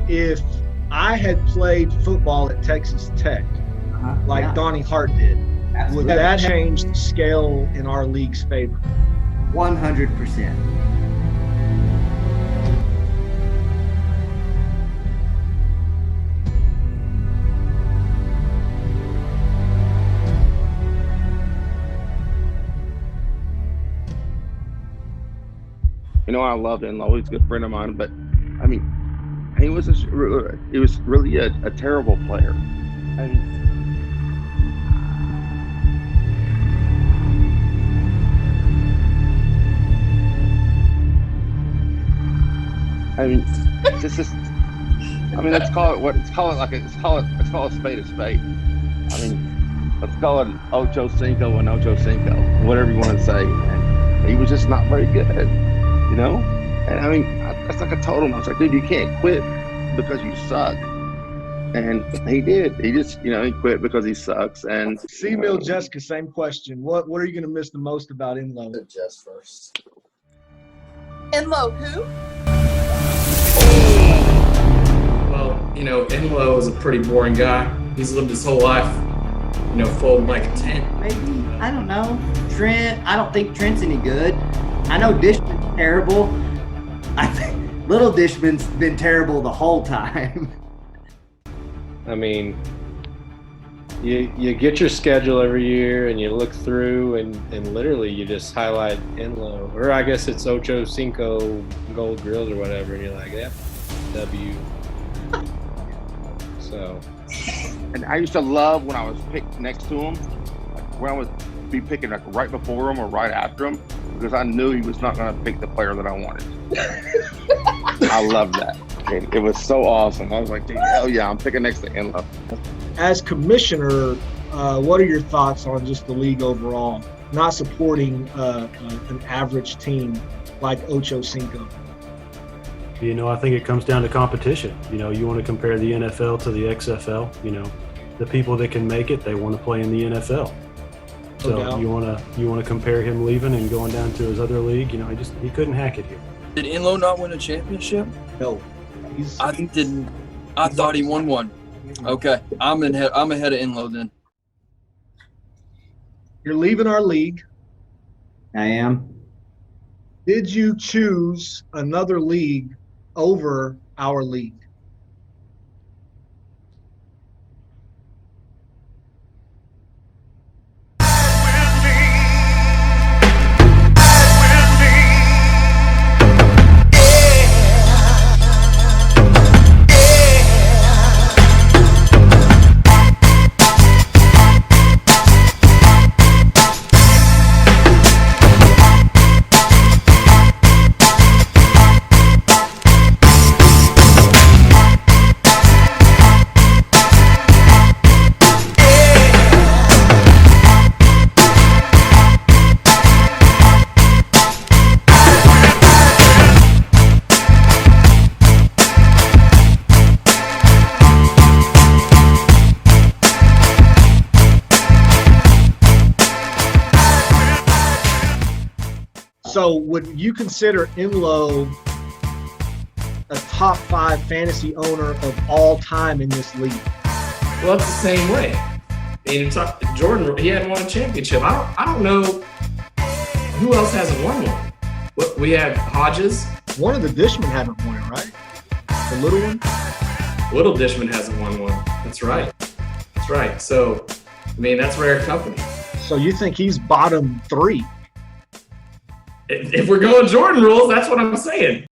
if I had played football at Texas Tech, like Yeah, Donnie Hart did, would absolutely. that change the scale in our league's favor? 100%. I loved Enloe. He's a good friend of mine, but I mean, he was really a terrible player. I mean, let's call it a spade a spade. I mean, let's call it Ocho Cinco and Ocho Cinco, whatever you want to say. And he was just not very good, And I mean, that's like I told him, I was like, dude, you can't quit because you suck. And he did. He just, he quit because he sucks. And C-Mill Jessica, same question. What are you going to miss the most about Enloe? Jess first. Enloe who? Well, Enloe is a pretty boring guy. He's lived his whole life, folding like a tent. Maybe, I don't know. Trent, I don't think Trent's any good. I know Dishman's terrible. I think Little Dishman's been terrible the whole time. I mean, you get your schedule every year and you look through and literally you just highlight Enloe, or I guess it's Ocho Cinco Gold Grills or whatever, and you're like, yeah, W. So. And I used to love when I was picked next to him, like when I would be picking like right before him or right after him, because I knew he was not going to pick the player that I wanted. I loved that. It was so awesome. I was like, hell yeah, I'm picking next to Enloe. As commissioner, what are your thoughts on just the league overall, not supporting an average team like Ocho Cinco? I think it comes down to competition. You want to compare the NFL to the XFL. The people that can make it, they want to play in the NFL. So doubt. you want to compare him leaving and going down to his other league. He couldn't hack it here. Did Enloe not win a championship? No. I thought he won one. Okay, I'm ahead of Enloe then. You're leaving our league. I am. Did you choose another league over our league? So would you consider Enloe a top 5 fantasy owner of all time in this league? Well, it's the same way. Jordan, he hadn't won a championship. I don't know who else hasn't won one. We have Hodges. One of the Dishmen haven't won it, right? The little one? Little Dishman hasn't won one. That's right. So, that's rare company. So you think he's bottom 3? If we're going Jordan rules, that's what I'm saying.